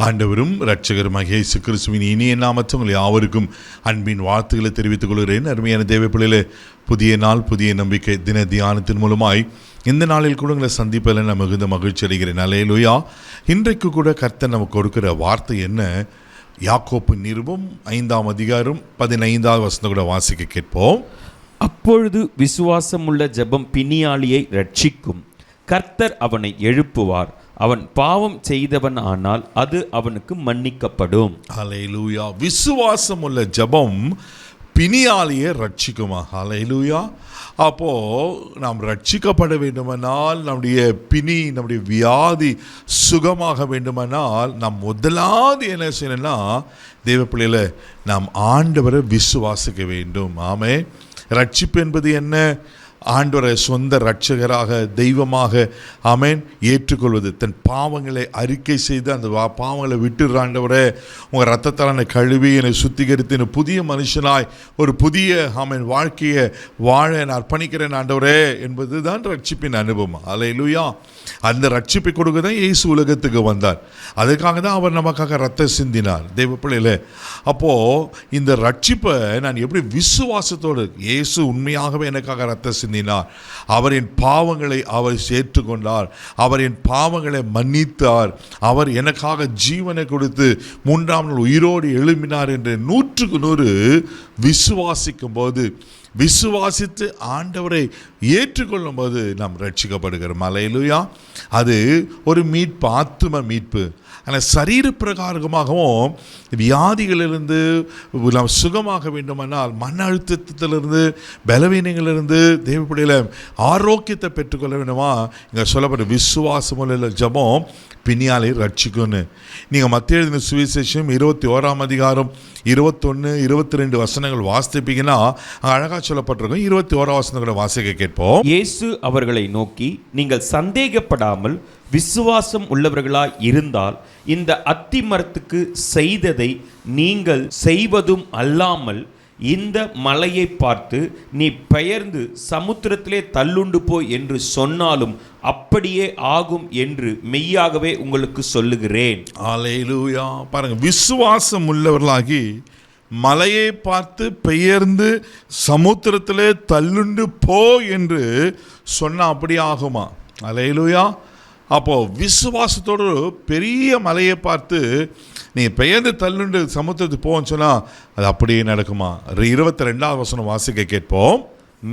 ஆண்டவரும் இரட்சகருமாகிய இயேசு கிறிஸ்துவின் இனிய நாமத்தில் உங்கள் யாவருக்கும் அன்பின் வாழ்த்துக்களை தெரிவித்துக் கொள்கிறேன். அருமையான தேவ பிள்ளைகளே, புதிய நாள் புதிய நம்பிக்கை தின தியானத்தின் மூலமாய் இந்த நாளில் கூட உங்களை சந்திப்பதில் நான் மிகுந்த மகிழ்ச்சி அடைகிறேன். அல்லேலூயா. இன்றைக்கு கூட கர்த்தர் நமக்கு கொடுக்கிற வார்த்தை என்ன? யாக்கோப்பு நிருபம் 5ஆம் அதிகாரம் 15வது வசனம் கூட வாசிக்க கேட்போம். அப்பொழுது விசுவாசமுள்ள ஜெபம் பிணியாளியை ரட்சிக்கும், கர்த்தர் அவனை எழுப்புவார், அவன் பாவம் செய்தவன் ஆனால் அது அவனுக்கு மன்னிக்கப்படும். அல்லேலூயா. விசுவாசம் உள்ள ஜெபம் பிணியாளியை ரட்சிக்குமா? அல்லேலூயா. அப்போ நாம் ரட்சிக்கப்பட வேண்டுமானால், நம்முடைய பிணி, நம்முடைய வியாதி சுகமாக வேண்டுமானால், நாம் முதலாவது என்ன செய்யணும்னா, தேவ பிள்ளைகளை நாம் ஆண்டவரை விசுவாசிக்க வேண்டும். ஆமே. ரட்சிப்பு என்பது என்ன? ஆண்டவரை சொந்த இரட்சகராக தெய்வமாக ஆமென் ஏற்றுக்கொள்வது, தன் பாவங்களை அறிக்கை செய்து அந்த பாவங்களை விட்டுடுற ஆண்டவரே, உங்கள் ரத்தத்தால் என்னை கழுவி என்னை சுத்திகரித்து என்னை புதிய மனுஷனாய் ஒரு புதிய ஆமென் வாழ்க்கையை வாழ நான் அர்ப்பணிக்கிறேன் ஆண்டவரே என்பது தான் ரட்சிப்பின் அனுபவம். அல்லேலூயா. அந்த ரட்சிப்பை கொடுக்க தான் இயேசு உலகத்துக்கு வந்தார். அதுக்காக தான் அவர் நமக்காக ரத்தம் சிந்தினார். தெய்வ பிள்ளைகளே, அப்போது இந்த ரட்சிப்பை நான் எப்படி விசுவாசத்தோடு, இயேசு உண்மையாகவே எனக்காக ரத்தம் சிந்தினார், அவரின் பாவங்களை அவர் ஏற்றுக்கொண்டார், அவரின் பாவங்களை மன்னித்தார், அவர் எனக்காக ஜீவனை கொடுத்து 3ஆம் நாள் உயிரோடு எழும்பினார் என்று 100க்கு 100 விசுவாசிக்கும் போது, விசுவாசித்து ஆண்டவரை ஏற்றுக்கொள்ளும் போது நாம் ரட்சிக்கப்படுகிறோம். அல்லேலூயா. அது ஒரு மீட்பு, ஆத்தும மீட்பு. ஆனால் சரீர பிரகாரமாகவும் வியாதிகளிலிருந்து நாம் சுகமாக வேண்டுமானால், மன அழுத்தத்திலிருந்து, பலவீனங்களிலிருந்து தேவப்படியில் ஆரோக்கியத்தை பெற்றுக்கொள்ள வேண்டுமா, இங்கே சொல்லப்பட்ட விசுவாசமுள்ள ஜெபம் பிணியாலை ரட்சிக்கும்னு. நீங்கள் மத்திய எழுதின சுவிசேஷம் 21ஆம் அதிகாரம் 21, 22 வசனங்கள் வாசிப்பீங்கன்னா அழகாக சொல்லப்பட்டிருக்கும். 21ஆம் வசனங்களை வாசிக்க கேட்போம். இயேசு அவர்களை நோக்கி, நீங்கள் சந்தேகப்படாமல் விசுவாசம் உள்ளவர்களாய் இருந்தால் இந்த அத்தி மரத்துக்கு செய்ததை நீங்கள் செய்வதும் அல்லாமல், இந்த மலையை பார்த்து நீ பெயர்ந்து சமுத்திரத்திலே தள்ளுண்டு போய் என்று சொன்னாலும் அப்படியே ஆகும் என்று மெய்யாகவே உங்களுக்கு சொல்லுகிறேன். அல்லேலூயா. பாருங்க, விசுவாசம் உள்ளவர்களாகி மலையை பார்த்து பெயர்ந்து சமுத்திரத்திலே தள்ளுண்டு போ என்று சொன்னால் அப்படி ஆகுமா? அல்லேலூயா. அப்போது விசுவாசத்தோடு பெரிய மலையை பார்த்து நீ பெயர்ந்து தள்ளுண்டு சமுத்திரத்துக்கு போன்னு சொன்னால் அது அப்படியே நடக்குமா? 22ஆவது வசனம் வாசிக்க கேட்போம்.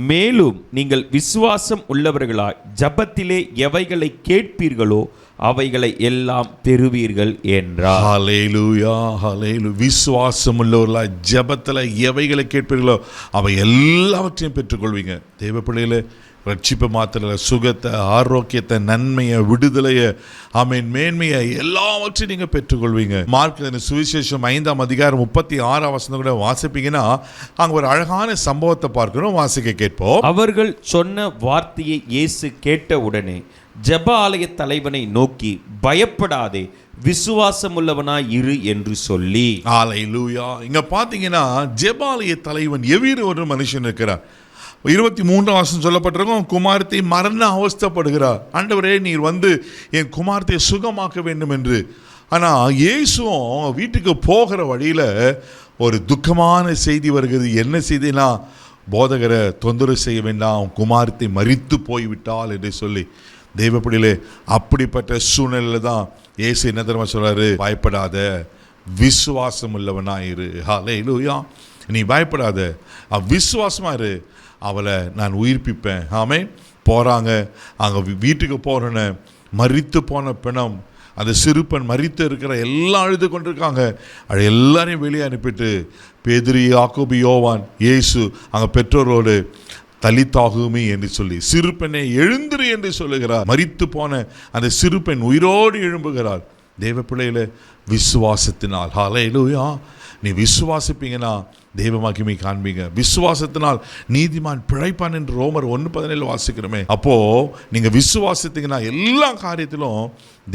மேலும் நீங்கள் விசுவாசம் உள்ளவர்களாய் ஜபத்திலே எவைகளை கேட்பீர்களோ அவைகளை எல்லாம் பெறுவீர்கள் என்றார். ஹல்லேலூயா, ஹல்லேலூயா. விசுவாசம் உள்ளவர்களாய் ஜபத்தில் எவைகளை கேட்பீர்களோ அவை எல்லாவற்றையும் பெற்றுக்கொள்வீங்க. தேவ பிள்ளைகளே, ரட்சிப்பு மாத்திர சுகத்தை, ஆரோக்கியத்தை, நன்மையை, விடுதலையை, ஆமென், மேன்மையை எல்லாவற்றையும் நீங்கள் பெற்றுக்கொள்வீங்க. மார்க் சுவிசேஷம் 5ஆம் அதிகாரம் 36ஆம் வசனம் கூட வாசிப்பீங்கன்னா அங்கே ஒரு அழகான சம்பவத்தை பார்க்கணும். வாசிக்க கேட்போம். அவர்கள் சொன்ன வார்த்தையை இயேசு கேட்ட உடனே ஜெப ஆலய தலைவனை நோக்கி, பயப்படாதே, விசுவாசமுள்ளவனாய் இரு என்று சொல்லி. அல்லேலூயா. இங்க பார்த்தீங்கன்னா ஜெபாலய தலைவன் எவ்வளவு ஒரு மனுஷன் இருக்கிறார். 23ஆம் வசனம் சொல்லப்பட்டிருக்கும், குமாரத்தை மரண அவஸ்தைப்படுகிறார். ஆண்டவரே, நீர் வந்து என் குமாரத்தை சுகமாக்க வேண்டும் என்று. ஆனால் இயேசுவும் வீட்டுக்கு போகிற வழியில் ஒரு துக்கமான செய்தி வருகிறது. என்ன செய்தினா, போதகரை தொந்தரவு செய்ய வேண்டாம், குமாரத்தை மரித்து போய்விட்டால் என்று சொல்லி. தெய்வப்படியிலே அப்படிப்பட்ட சூழ்நிலையில் தான் இயேசு என்ன தெரியுமா சொல்கிறாரு? பயப்படாத, விசுவாசம் உள்ளவனாயிரு. ஹல்லேலூயா. நீ பயப்படாத, விசுவாசமாக இரு, அவளை நான் உயிர்ப்பிப்பேன். ஆமென். போகிறாங்க, அங்கே வீட்டுக்கு போகிறேன்னு மரித்து போன பிணம், அந்த சிறுப்பன் மரித்து இருக்கிற எல்லாம் அழுது கொண்டிருக்காங்க. அது எல்லாரையும் வெளியே அனுப்பிட்டு பேதுரு, யாக்கோபு, யோவான், இயேசு அங்கே பெற்றோரோடு தலித்தாகுமி என்று சொல்லி சிறுப்பெண்ணை எழுந்திரு என்று சொல்லுகிறார். மரித்து போன அந்த சிறுப்பெண் உயிரோடு எழும்புகிறார். தேவ பிள்ளையில விசுவாசத்தினால், ஹல்லேலூயா, நீ விசுவாசிப்பீங்கன்னா தெய்வ மகிமை காண்பீங்க. விசுவாசத்தினால் நீதிமான் பிழைப்பான் என்று ரோமர் 1:17 வாசிக்கிறோமே. அப்போது நீங்கள் விசுவாசித்தீங்கன்னா எல்லா காரியத்திலும்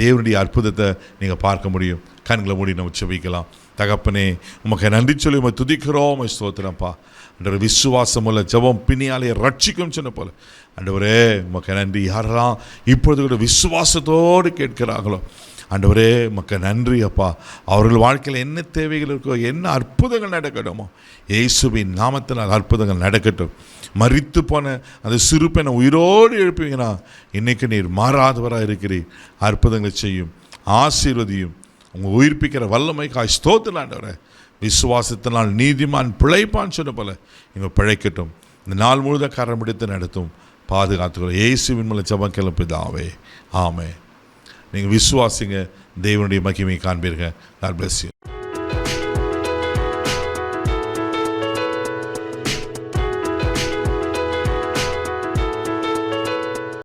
தேவனுடைய அற்புதத்தை நீங்கள் பார்க்க முடியும். கண்களை மூடி நம்ம செபிக்கலாம். தகப்பனே, உமக்கு நன்றி சொல்லி உமை துதிக்கிறோம், உமை ஸ்தோத்திரம்ப்பா. அன்றவர் விசுவாசம் உள்ள ஜெபம் பிணியாலே ரட்சிக்கும் சொன்ன போல ஆண்டவரே உமக்கு நன்றி. யாரெல்லாம் இப்பொழுது கூட விசுவாசத்தோடு கேட்கிறார்களோ ஆண்டவரே மக்கள் நன்றி அப்பா. அவர்கள் வாழ்க்கையில் என்ன தேவைகள் இருக்கோ, என்ன அற்புதங்கள் நடக்கணுமோ, இயேசுவின் நாமத்தினால் அற்புதங்கள் நடக்கட்டும். மரித்து போன அந்த சிறு பெண்ணை உயிரோடு எழுப்புவீங்கன்னா, இன்னைக்கு நீர் மாறாதவராக இருக்கிறீர். அற்புதங்களை செய்யும், ஆசீர்வதியும். உங்கள் உயிர்ப்பிக்கிற வல்லமைக்காய் ஸ்தோத்திரம் ஆண்டவரே. விசுவாசத்தினால் நீதிமான் பிழைப்பான்னு சொன்ன போல இவங்க பிழைக்கட்டும். இந்த நாள் முழுவதும் கரம் பிடித்து நடத்தும், பாதுகாத்துக்கிறோம். இயேசுவின் மூலம் ஜெபம் கேளும் பிதாவே, ஆமென். நீங்கள் விசுவாசிங்க, தேவனுடைய மகிமையை காண்பீர்கள். God bless you.